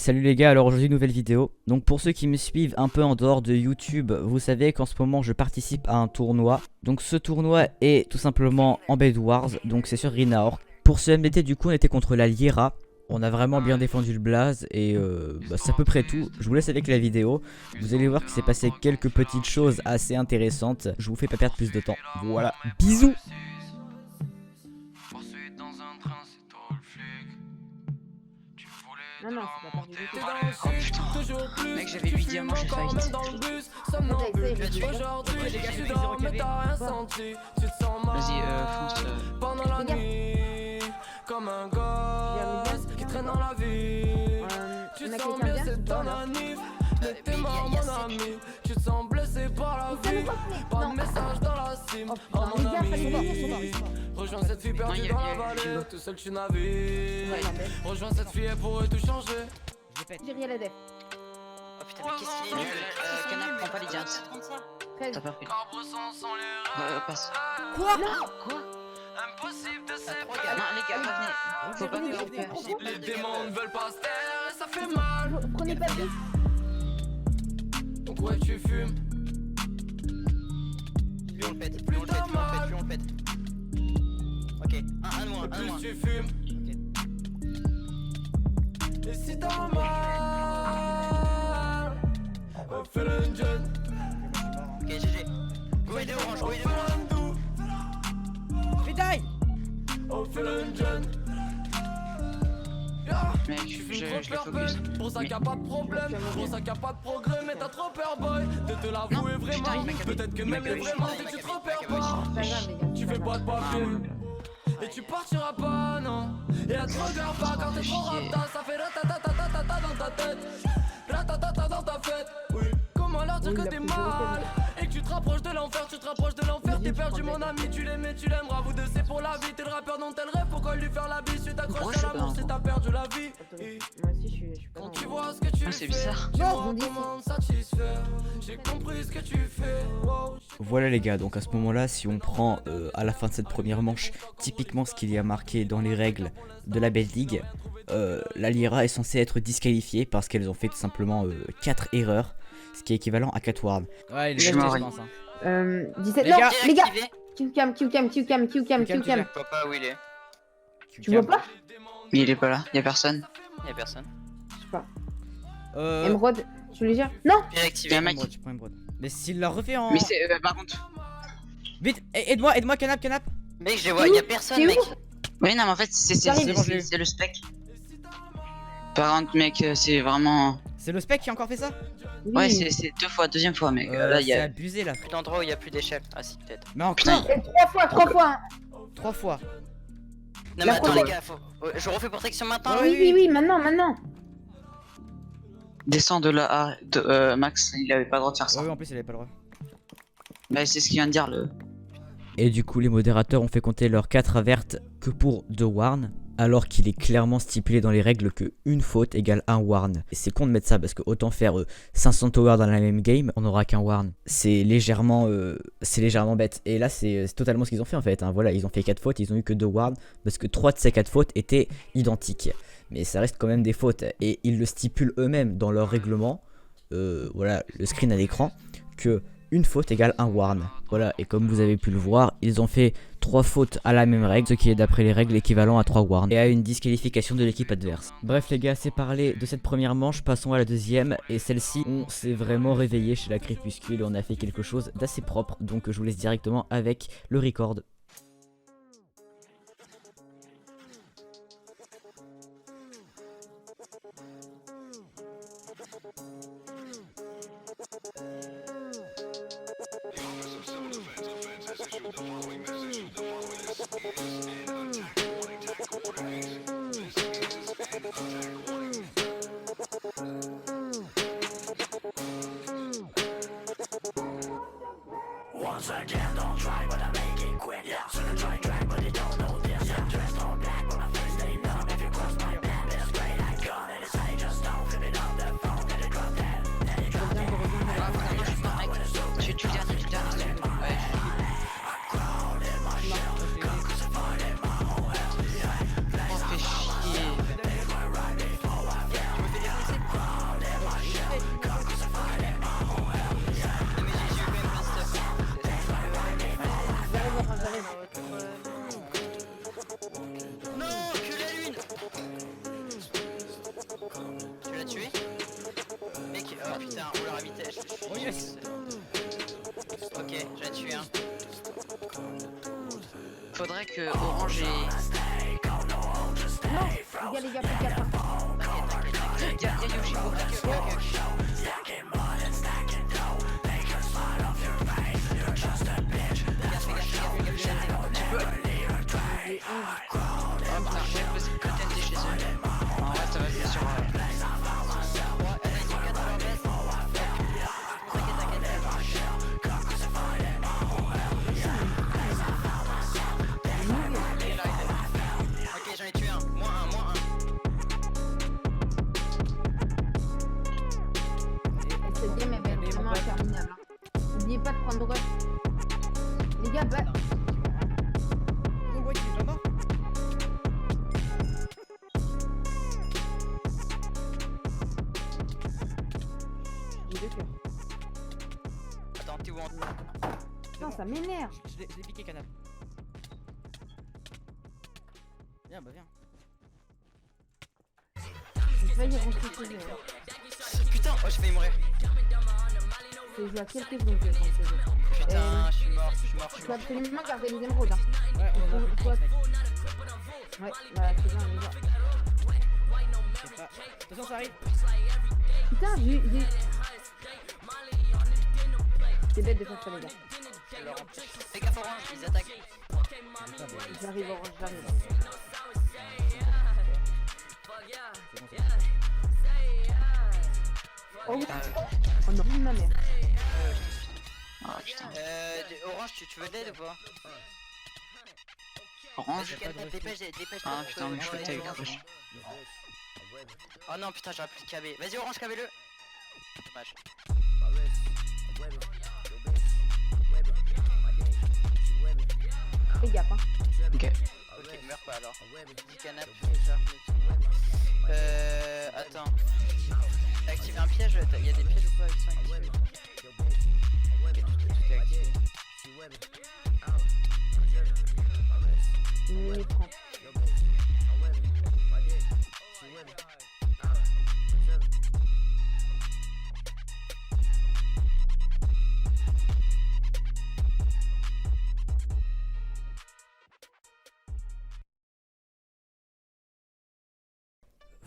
Salut les gars, alors aujourd'hui nouvelle vidéo. Donc pour ceux qui me suivent un peu en dehors de YouTube, vous savez qu'en ce moment je participe à un tournoi. Donc ce tournoi est tout simplement en Bed Wars, donc c'est sur Rinaor. Pour ce MDT du coup on était contre la Lyra. On a vraiment bien défendu le blaze et c'est à peu près tout. Je vous laisse avec la vidéo. Vous allez voir qu'il s'est passé quelques petites choses assez intéressantes. Je vous fais pas perdre plus de temps. Voilà, bisous. Non, non, c'est pas parti du tout. Oh putain, mec, j'avais 8 diamants, j'ai fight. Vas-y, Vas-y, fonce. fais gaffe. Comme un gosse qui traîne dans la vie. Tu On a te sens quelqu'un blessé bien dans la nif. Mais t'es mort mon ami. Tu te sens blessé par la vie. Pas de message dans la cime. Oh mon ami. Rejoins cette fille perdue dans la vallée. Tout seul tu navigues. Rejoins cette fille, elle pourrait tout changer. J'ai rien à def. Oh putain, mais qu'est-ce qu'il est nul. Canard, prends pas les diams. 13. T'as pas pris. Passe. Quoi? Quoi? Impossible de Non, séparer. les gars, pas venez. Faut pas venir. Les démons ne veulent pas se taire et ça fait mal. Prenez pas de risque. Donc ouais tu fumes. Lui on le pète, lui on le pète, lui on le pète. Ok, un moins, un Plus moins. tu fumes. Et si t'as mal, fais le jeune. Ok, GG. Go aider orange, go aider orange. Fais le jeune. Mec, je l'ai focus. Pour ça qu'il y a pas de problème, pour ça qu'il y a pas de progrès, mais t'as trop peur, boy. De te l'avouer vraiment, peut-être que même les vrais mentés, tu te repères pas. C'est pas grave, les gars. Tu fais pas de papier, et tu partiras pas, non. Et elle te regarde pas quand t'es trop rapta, ça fait ratatatata dans ta tête, ratatata dans ta fête. Oui, comment leur dire que t'es mal, et que tu te rapproches de l'enfer, t'es perdu mon ami, tu l'aimes, tu l'aimeras, vous deux c'est pour la vie, t'es le rappeur dont elle rêve, pourquoi lui faire la bise, tu t'accroches à l'amour si t'as perdu la vie. Moi aussi, je suis pas Quand dans tu le- vois ce que tu Ah, c'est fais, bizarre. tu Non, vois on dit comment me satisfaire, j'ai compris ce que tu fais, wow. Voilà les gars, donc à ce moment-là, si on prend à la fin de cette première manche, typiquement ce qu'il y a marqué dans les règles de la Belle League, la Lyra est censée être disqualifiée parce qu'elles ont fait tout simplement 4 erreurs, ce qui est équivalent à 4 wards. Ouais, Je suis mort. 17. Les Non, gars, les gars. Activé. Q-cam. Je vois pas où il est. Tu vois pas? Mais il est pas là, y'a personne. Y'a personne. Je sais pas. Emerald, tu les gères? Non! J'ai activé. Y'a un mec. Mais s'il l'a refait en... Mais c'est. Par contre. Vite, aide-moi, canap. Mec, je les vois, y'a personne, C'est où? mec. Oui, non, mais en fait, J'arrive. c'est le spec. Par contre, mec, c'est vraiment. C'est le spec qui a encore fait ça? Oui. Ouais, c'est deuxième fois, mec. Là, C'est y'a. abusé là. Plus d'endroit où y'a plus d'échelle. Ah si, peut-être. Mais encore Putain. 3 fois. 3 fois. Non mais La attends protection. les gars, je refais protection maintenant. Oui, maintenant. Descends de là. Max, il avait pas le droit de faire ça. Ouais, en plus il avait pas le droit. Bah, c'est ce qu'il vient de dire, le. Et du coup les modérateurs ont fait compter leurs 4 avertes que pour 2 warns, alors qu'il est clairement stipulé dans les règles que une faute égale un warn. Et c'est con de mettre ça parce que autant faire 500 towers dans la même game, on n'aura qu'un warn. C'est légèrement bête. Et là c'est totalement ce qu'ils ont fait en fait, hein. Voilà, ils ont fait 4 fautes, ils ont eu que 2 warns parce que 3 de ces 4 fautes étaient identiques. Mais ça reste quand même des fautes et ils le stipulent eux-mêmes dans leur règlement. Voilà, le screen à l'écran que une faute égale un warn. Voilà, et comme vous avez pu le voir, ils ont fait 3 fautes à la même règle, ce qui est d'après les règles équivalent à 3 warns et à une disqualification de l'équipe adverse. Bref les gars, c'est parlé de cette première manche, passons à la deuxième. Et celle-ci, on s'est vraiment réveillé chez la Crépuscule et on a fait quelque chose d'assez propre. Donc je vous laisse directement avec le record. Once again, don't try, but I make it quick. Yeah, so they try, but they don't know this. Yeah, dressed all black, but my face they numb. If you cross my path, that's great. I got it. I just don't flip it on the phone. Let it drop that. Let it drop that. Tu le dernier, Ouais. Oh, fais chier. Oh yes. Ok, j'en ai tué un. Faudrait que Orange et... Non, les gars, faites gaffe. Y'a Yoshi. Ok, j'en ai tué un. Moins un. Cette game est vraiment interminable. N'oubliez pas de prendre rush. Les gars, bah. Oh, ouais, il est pas mort. J'ai 2 cœurs. Attends, t'es où en Non, ça m'énerve. Je l'ai piqué, canap. Viens, bah viens. J'ai failli rentrer chez eux. Putain, oh, j'ai failli mourir. C'est joué à quelques secondes que je rentre chez eux. Putain, je suis mort. Il faut absolument garder les émeraudes. Hein. Ouais, on en a Faut- fait. Ouais, voilà, c'est bien, les gars. Attention, ça arrive. Putain, j'ai. C'est bête de faire ça, les gars. Fais gaffe orange, ils attaquent. J'arrive, Orange, j'arrive. Oh oui. Oh non, ma mère. Ah putain. Orange, tu veux d'aide ou pas? Orange. Dépêche. Ah putain, mais je crois que t'as eu le flash. Oh non, putain, j'aurais plus de KB. Vas-y, Orange, KB-le. Dommage. Fais gaffe, hein. Ok. Ok, meurs pas alors. Petit canap. Attends. T'as activé un piège? Y'a des pièges ou pas qui sont activés? Ok, tout est activé. Une minute 30.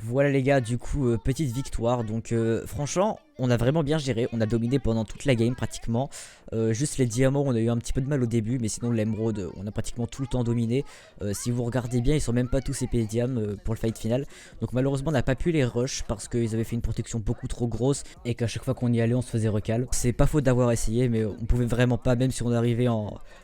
Voilà les gars, du coup petite victoire, donc franchement on a vraiment bien géré, on a dominé pendant toute la game pratiquement, juste les diamants on a eu un petit peu de mal au début, mais sinon l'émeraude on a pratiquement tout le temps dominé. Si vous regardez bien ils sont même pas tous épais diam pour le fight final, donc malheureusement on n'a pas pu les rush parce qu'ils avaient fait une protection beaucoup trop grosse et qu'à chaque fois qu'on y allait on se faisait recal. C'est pas faute d'avoir essayé, mais on pouvait vraiment pas, même si on arrivait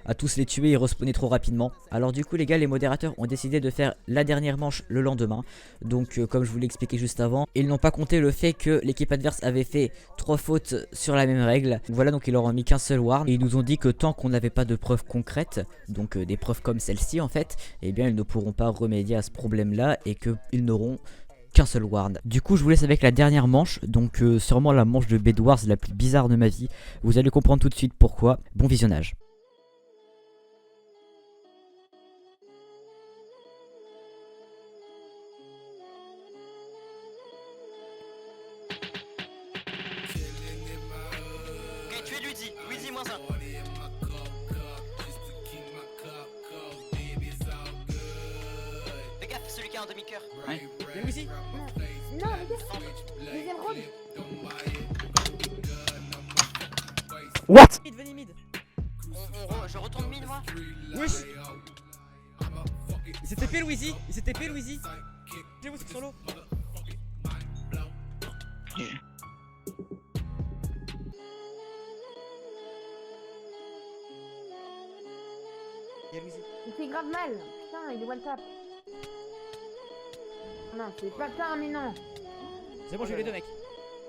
à tous les tuer, ils respawnaient trop rapidement. Alors du coup les gars, les modérateurs ont décidé de faire la dernière manche le lendemain, donc comme je vous l'ai expliqué juste avant, ils n'ont pas compté le fait que l'équipe adverse avait fait 3 fautes sur la même règle. Voilà, donc ils leur ont mis qu'un seul warn et ils nous ont dit que tant qu'on n'avait pas de preuves concrètes, donc des preuves comme celle-ci en fait, eh bien ils ne pourront pas remédier à ce problème là et qu'ils n'auront qu'un seul warn. Du coup je vous laisse avec la dernière manche, donc sûrement la manche de Bedwars la plus bizarre de ma vie. Vous allez comprendre tout de suite pourquoi. Bon visionnage. Ok, tu es Luigi, Luigi moins 1. Fais gaffe, celui qui a un demi-coeur. Ouais. Y'a Luigi. Non, les gars, les émeraudes. What? Venez mid. Je retourne mid moi. Wesh. Il s'est TP Louisi. Il s'est TP Louisi. J'ai vous sur l'eau. Y'a Louisi. Il fait grave mal. Putain, il est one tap. Non, c'est pas ça, mais non. C'est bon, j'ai eu les deux mecs.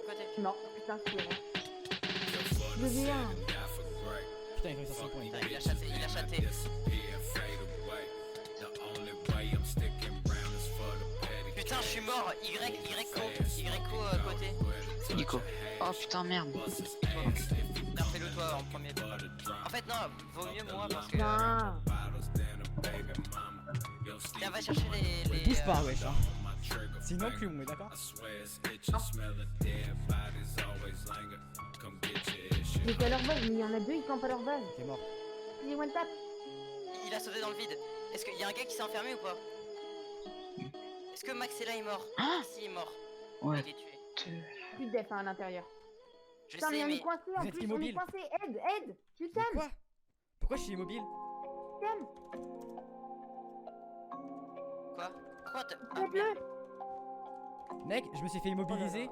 Côté. Non, putain, c'est vrai. Je viens. Putain, il faut sur 5 points. Il a chaté, il a chaté. Putain, je suis mort. YCO côté. Nico. Oh putain, merde. Non, fais-le toi en premier. En fait, non, vaut mieux moi parce que. Non. Tiens, va chercher les. Bouge pas, wesh. Sinon, plus on est d'accord? étaient à leur base, mais il y en a deux, ils campent à leur base. T'es mort. Il est one tap. Il a sauté dans le vide. Est-ce qu'il y a un gars qui s'est enfermé ou pas? Est-ce que Maxella est mort? Ah Si, il est mort. Ouais. Il est tué. Plus de def hein, à l'intérieur. Je Putain, mais sais, on est mais. coincé en Vous êtes plus, on est immobile. coincé. Aide, aide. Putain, Quoi? Pourquoi je suis immobile? putain, Quoi? Pourquoi t'as. Ah, merde. aide-le. Mec, je me suis fait immobiliser.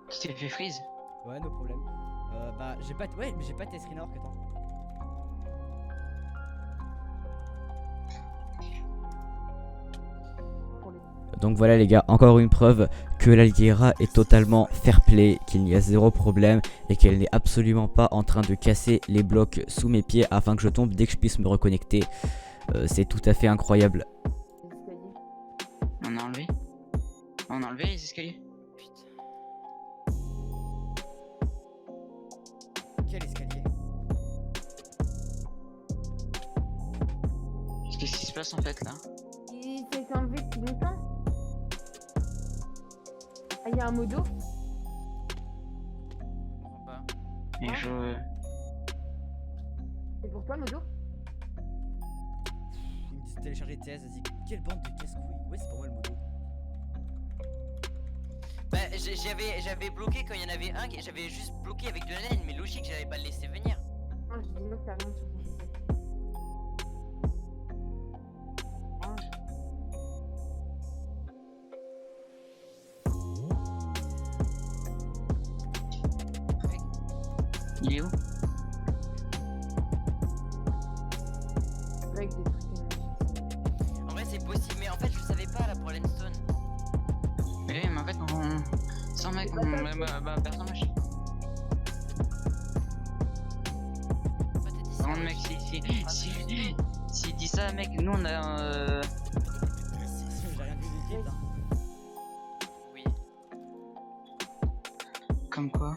Tu t'es fait freeze. Ouais, no problème. Bah, j'ai pas. Ouais, mais j'ai pas de Tesrina Orc, attends. Donc voilà les gars, encore une preuve que la Liera est totalement fair play, qu'il n'y a zéro problème et qu'elle n'est absolument pas en train de casser les blocs sous mes pieds afin que je tombe dès que je puisse me reconnecter. C'est tout à fait incroyable. On a enlevé. On a enlevé les escaliers. Putain. Quel escalier? Qu'est-ce qui se passe en fait là? Il s'est enlevé depuis longtemps. Ah, il y a un modo. Je comprends pas. Et je. C'est pour toi, modo. Il me dit de télécharger TS, vas-y. Quelle bande de casse-couilles. Ouais, c'est pour moi le modo. Bah, j'avais bloqué quand il y en avait un, j'avais juste bloqué avec de la laine, mais logique, j'avais pas le laissé venir. Non, je dis non, t'as rien sur ton PC. Ah. Il est où? Avec des trucs énergétiques. En vrai, c'est possible, mais en fait, je savais pas là pour l'Enstone. Mais oui, mais en fait, on. Sans mec, bah, personne m'a chié. Pourquoi t'as dit ça? Par contre, mec, s'il dit ça, mec, nous on a. J'ai rien vu de guide, hein. Oui. Comme quoi.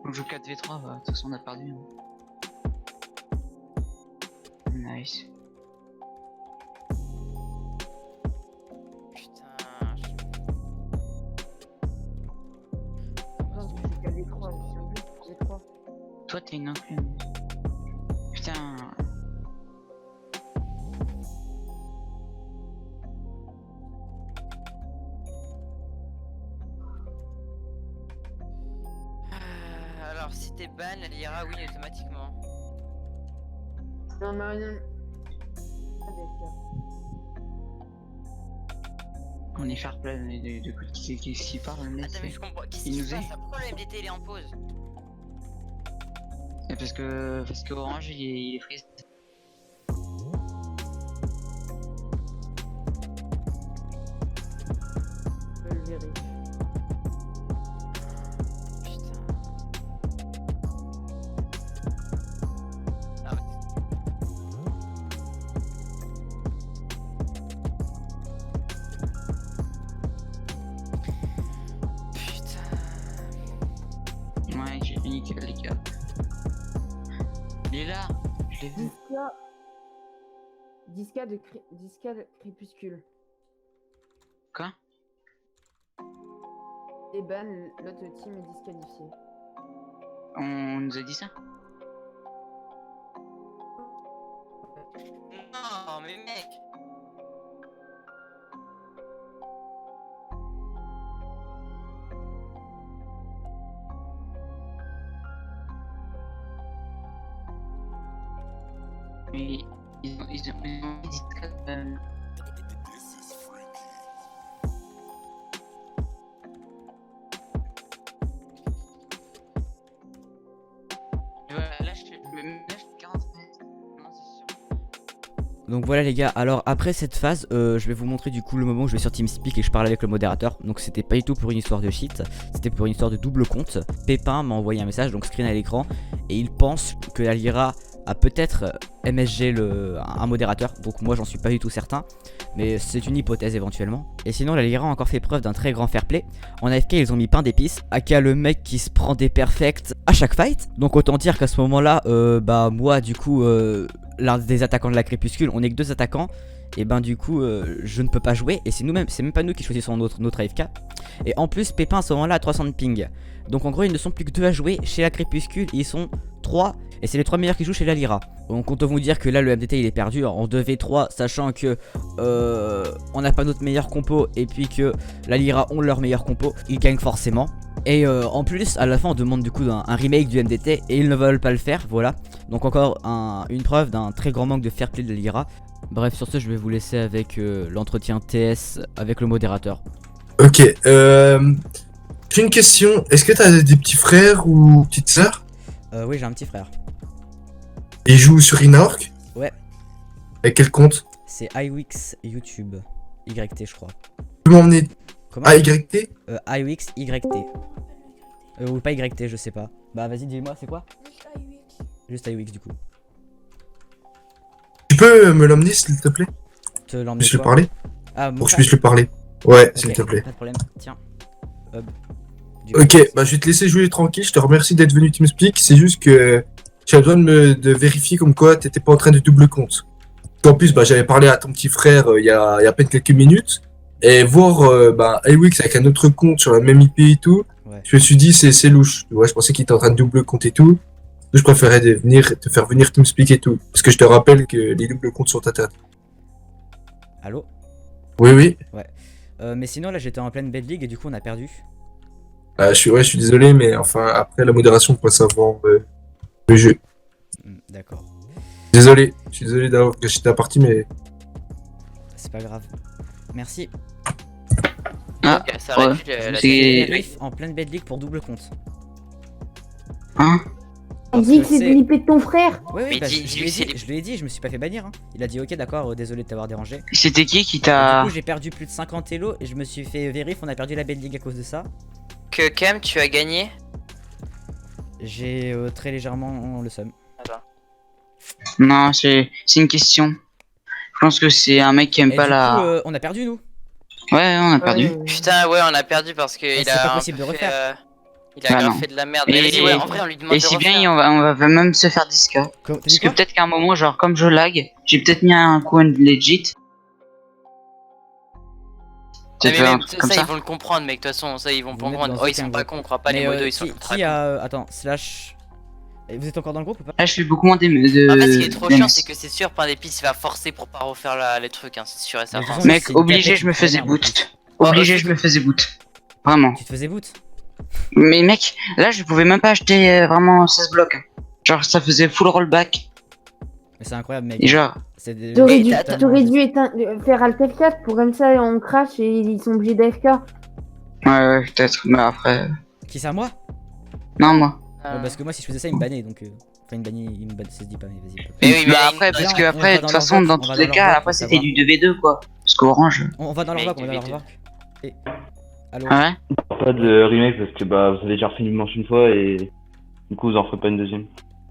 On joue 4v3, bah, de toute façon on a perdu. Hein. Nice. Putain. Non, je joue qu'à D3, je joue plus D3. Toi t'es une inclune. Putain. Alors, si t'es ban, la Liera win automatiquement. Non, mais non. Ah, d'accord. On est fair play de quoi qui parle le mec. Attends, mais je comprends. Qu'est-ce Il qui nous se est. passe? Pourquoi le MDT il est en pause? Et parce que Orange il est freeze. Je vais le vérifier. Putain. Ah ouais. Putain. Ouais, j'ai nickel les gars. Il est là, je l'ai vu. 10K de crépuscule. Quoi? Et ban, l'autre team est disqualifié. On nous a dit ça? Non, mais mec. Mais ils ont dit que là je suis 40 mètres. Non, c'est sûr. Donc voilà les gars, alors après cette phase, je vais vous montrer du coup le moment où je vais sur TeamSpeak et je parle avec le modérateur. Donc c'était pas du tout pour une histoire de cheat, c'était pour une histoire de double compte. Pépin m'a envoyé un message, donc screen à l'écran, et il pense que la Liera a peut-être MSG un modérateur, donc moi j'en suis pas du tout certain, mais c'est une hypothèse éventuellement. Et sinon la Liera a encore fait preuve d'un très grand fair play. En AFK ils ont mis pain d'épices, aka le mec qui se prend des perfects à chaque fight. Donc autant dire qu'à ce moment là, bah moi du coup l'un des attaquants de la Crépuscule, on est que 2 attaquants, et ben du coup je ne peux pas jouer, et c'est nous-mêmes, c'est même pas nous qui choisissons notre AFK. Et en plus Pépin à ce moment là à 300 de ping. Donc en gros ils ne sont plus que 2 à jouer chez la Crépuscule, ils sont 3, et c'est les 3 meilleurs qui jouent chez la Lyra. Donc on peut vous dire que là le MDT il est perdu en 2v3, sachant que on n'a pas notre meilleur compo, et puis que la Lyra ont leur meilleur compo, ils gagnent forcément. Et en plus à la fin on demande du coup un remake du MDT, et ils ne veulent pas le faire, voilà. Donc encore une preuve d'un très grand manque de fair play de la Lyra. Bref, sur ce je vais vous laisser avec l'entretien TS avec le modérateur. Ok, j'ai une question. Est-ce que t'as des petits frères ou petites sœurs? Oui, j'ai un petit frère. Ils jouent sur Inaork? Ouais. Avec quel compte? C'est iWix YouTube. YT je crois. Tu peux m'emmener Comment? à YT? iWix YT. Ou pas YT, je sais pas. Bah vas-y dis-moi, c'est quoi? Juste iWix du coup. Tu peux me l'emmener s'il te plaît? Te l'emmener Je peux quoi? parler? Ah, mon Pour que je frère. puisse lui parler. Ouais, Ok, s'il te plaît. pas de problème, tiens. Hop. Ok, bah je vais te laisser jouer tranquille, je te remercie d'être venu TeamSpeak, c'est juste que j'avais besoin de vérifier comme quoi t'étais pas en train de double compte. En plus, bah j'avais parlé à ton petit frère il y a à peine quelques minutes, et voir bah iWix avec un autre compte sur la même IP et tout, Ouais. je me suis dit c'est louche, tu vois, je pensais qu'il était en train de double compte et tout, donc je préférais te faire venir TeamSpeak et tout, parce que je te rappelle que les doubles comptes sont interdits. Allô? Oui, oui, Mais sinon là j'étais en pleine bed league et du coup on a perdu. je suis désolé, mais enfin après la modération passe avant le jeu. D'accord, Désolé, je suis désolé d'avoir gâché ta partie, mais c'est pas grave. Merci. Ah, Ok, ça ouais, réduit la c'est- Et Et- Riff en pleine bed league pour double compte. Hein? On Parce dit que que c'est c'est- l'IP de ton frère. Oui, oui, Mais bah, dis- je dis lui ai c'est dit, les- je lui ai dit, je me suis pas fait bannir. Hein. Il a dit ok, d'accord, désolé de t'avoir dérangé. C'était qui Et t'a... du coup, j'ai perdu plus de 50 elo et je me suis fait vérif. On a perdu la bed league à cause de ça. Que Cam, tu as gagné. J'ai très légèrement le seum. Non, c'est une question. Je pense que c'est un mec qui aime Et pas du la... coup, on a perdu nous. Ouais, on a perdu. Putain, ouais, on a perdu parce que il c'est a pas un possible peu de fait, refaire. il a Bah grave non. fait de la merde. Et- Mais vas-y, ouais, en vrai, on lui demande Et de si bien, refaire. on va même se faire 10K. T'as dit Parce que quoi? peut-être qu'à un moment, genre, comme je lag, j'ai peut-être mis un coin legit. Mais Peut-être un truc ça, comme ils ça. vont le comprendre, mec. De toute façon, ça, ils vont Vous n'êtes comprendre. dans Oh, ils aucun sont pas groupe. cons, on croit pas les Mais modos, ils sont qui ultra qui cons. a attends slash. Et vous êtes encore dans le groupe ou pas? Là, je fais beaucoup moins de... En fait, ce qui est trop chiant, d'MS. c'est que c'est sûr, Pain d'épices, il va forcer pour pas refaire les trucs, hein, c'est sûr et Mais de certain. toute façon, Mec, c'est une obligé, tapette je me qui faisais traîne, boot. Ouais, Obligé, aussi. je me faisais boot. Vraiment. Tu te faisais boot? Mais mec, là, je pouvais même pas acheter vraiment 16 blocs. Genre, ça faisait full rollback. Mais c'est incroyable, mec. Et genre, C'est des- T'aurais Et dû, t'as- t'aurais dû faire Alt F4 pour comme ça on crash et ils sont obligés d'AFK. ouais, peut-être, mais après... Qui ça, moi? Non, moi. Parce que moi, si je faisais ça, il me bannait donc. Enfin, il me bannait, il me bannait, ça se dit pas, mais vas-y. Mais oui, mais Bah là, après, il- parce Viens, que on après, va de toute dans façon, leur dans vote, on tous va les dans leur cas, vote après pour c'était savoir. du 2v2 quoi. Parce qu'Orange... On va dans leur Mais voc, on va dans leur du voc. Et... Allô? Ah ouais? Pas de remake parce que bah vous avez déjà refait une manche une fois et du coup vous en ferez pas une deuxième.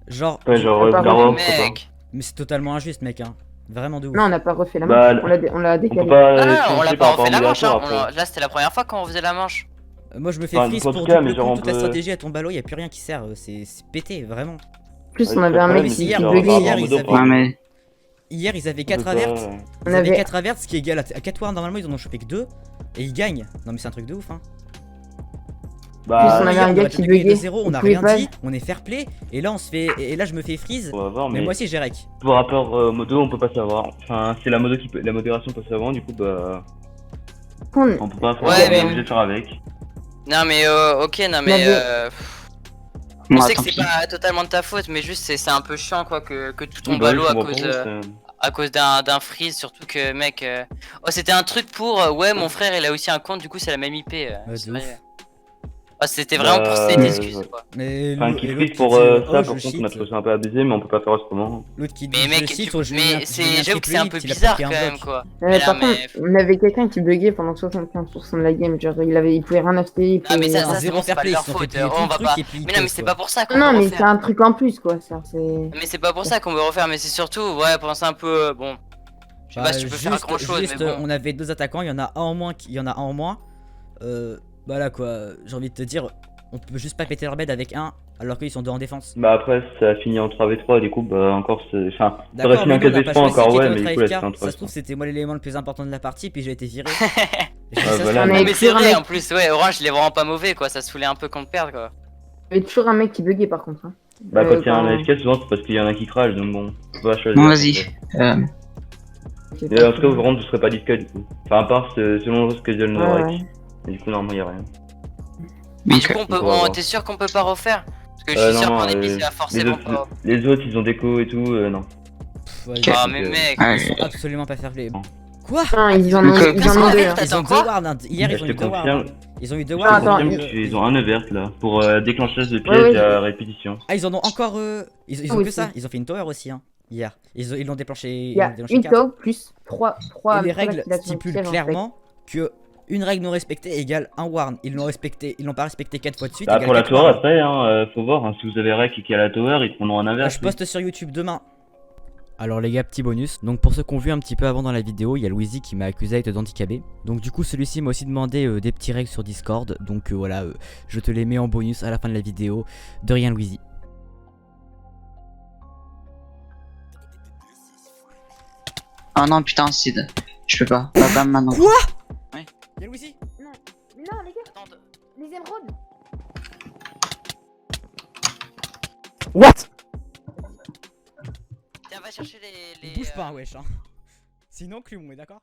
Genre. Ouais, genre Pas Garou, mec. Mais c'est totalement injuste, mec, hein. Vraiment de ouf. Non, on n'a pas refait la Bah, manche. On l'a on peut décalé. pas. Ah non, on l'a changer pas par rapport refait la au manche, hein. modérateur, après. Là, c'était la première fois qu'on faisait la manche. Moi, je me fais Enfin, freeze en pour tout cas, double mais genre, compte, on toute la peut- stratégie à ton ballot, y a plus rien qui sert. C'est pété, vraiment. En plus, Ouais, on avait le un problème, mec c'est qui hier, que buguait. par hier, rapport au ils modo, avaient- pour- Ouais, mais... Hier, ils avaient on 4 peut averts. pas- Ils On avaient avait- 4 averts, ce qui est égal à 4 wards. Normalement, ils en ont chopé que 2. Et ils gagnent. Non, mais c'est un truc de ouf, hein. Bah, on avait Hier, un gars aurait qui peut-être gagné buguait. 2-0, on Il n'a pouvait rien pas- dit. On est fair play. Et là, on se fait. Et là, je me fais freeze. on va voir, Mais mais moi aussi, j'ai rec. par rapport au modo, on peut pas savoir. Enfin, c'est la modo qui peut, la modération peut savoir, du coup, bah, on peut pas faire, Ouais, on est mais- obligé de faire avec. Non, mais ok, non, mais. Mais- On Bon, sait que tant c'est pis. pas totalement de ta faute, mais juste c'est un peu chiant quoi que tout ton Oui, bah oui, ballot je à comprends cause, pas, à cause d'un freeze, surtout que mec. Oh, c'était un truc pour. Ouais, mon frère il a aussi un compte, du coup c'est la même IP. Ouais, c'est de vrai. ouf. Ah, c'était vraiment pour cette Bah, excuse ouais. quoi. Mais Enfin, l'autre- qui et freeze l'autre pour dit, ça, oh, par je contre, on a cheat. trouvé ça un peu abusé, mais on peut pas faire autrement. L'autre qui dit Mais mec, je cheat, tu- je mets un- mais je mets un c'est, j'avoue que c'est un peu triple hit, il a bizarre pris quand un même bloc. quoi. Mais là, Par mais- contre, on avait quelqu'un qui buguait pendant 75% de la game. Genre, il pouvait rien acheter. Il Non, mais pouvait- ça, Un c'est zéro bon, c'est fair pas play, de ils leur se sont fait faute. payer tout On le va truc pas. et puis ils Mais non, mais cassent, c'est quoi. pas pour ça qu'on Non, veut mais refaire. c'est un truc en plus, quoi. Ça, c'est. Mais c'est pas pour ça qu'on veut refaire, mais c'est surtout, ouais, penser un peu, bon. Je sais pas si tu peux faire grand chose, mais bon. On avait 2 attaquants, il y en a un en moins. Il y en a un en moins. Bah là quoi, j'ai envie de te dire, on peut juste pas péter leur bed avec un alors qu'ils sont deux en défense. Bah après, ça a fini en 3v3, du coup, bah encore, enfin, ça aurait D'accord, fini en mais nous, on a pas 4v3 choisi encore, qui ouais, était mais du notre coup, là, AFK. c'était en Ça se 3v3. trouve, c'était moi l'élément le plus important de la partie, puis j'ai été viré. Ah, voilà, mais- Non, mais c'est toujours un vrai, mec- en plus, ouais, Orange, il est vraiment pas mauvais, quoi. Ça se saoulait un peu qu'on le perde, quoi. Il y avait toujours un mec qui buguait par contre. Hein. Bah quand il y a un quand- AFK, souvent c'est parce qu'il y en a qui crash, donc bon, faut pas choisir. Bon, vas-y. qui est Mais en tout cas, pas- vous rentrez, vous serez pas disqual du coup. Enfin, à part selon ce que dit le Ouais, Norek. ouais. Et du coup, normalement, y a rien. Mais du coup, on peut, on va voir. t'es sûr qu'on peut pas refaire? Parce que je suis sûr Non, qu'en épice, il les va forcément autres, pas. les autres, ils ont déco et tout, non. Pff, vas-y, Ah, donc, mais mec, Ouais, ils sont absolument pas fair play. Non. Quoi? Non, ils en ont, Donc, ils en ont deux. hein. Ils ont deux Quoi wards, hein. Hier Bah, ils ont je eu te deux wards. confirme. Ils ont eu deux Ah, wards. attends, Ils ont un evert là, pour déclenchage de Ouais, ouais, piège à répétition. Ah, ils en ont encore. Ils ont Oui, que si. ça. Ils ont fait une tower aussi, hein, hier. Ils l'ont déclenché. Il y Ils a l'ont déclenché une 4. top plus 3 Et les règles stipulent clairement que une règle non respectée égale un warn. Ils l'ont pas respecté 4 fois de suite. Bah, égale pour la 4 tower, warns. après, faut voir, hein, si vous avez rec et qu'il y a la tower, ils prendront un Ah, evert. je poste sur YouTube demain. Alors les gars, petit bonus. Donc pour ceux qui ont vu un petit peu avant dans la vidéo, il y a Louisy qui m'a accusé d'être d'handicapé. Donc du coup celui-ci m'a aussi demandé des petits règles sur Discord. Donc voilà, je te les mets en bonus à la fin de la vidéo. De rien Louisy. Oh non, putain, Sid. Je peux pas. Pas maintenant. Quoi? Y'a Louisy? Non, les gars, attends, les émeraudes. What? tiens, va chercher les. Bouge pas, wesh. Hein. Sinon, Clume, on est d'accord?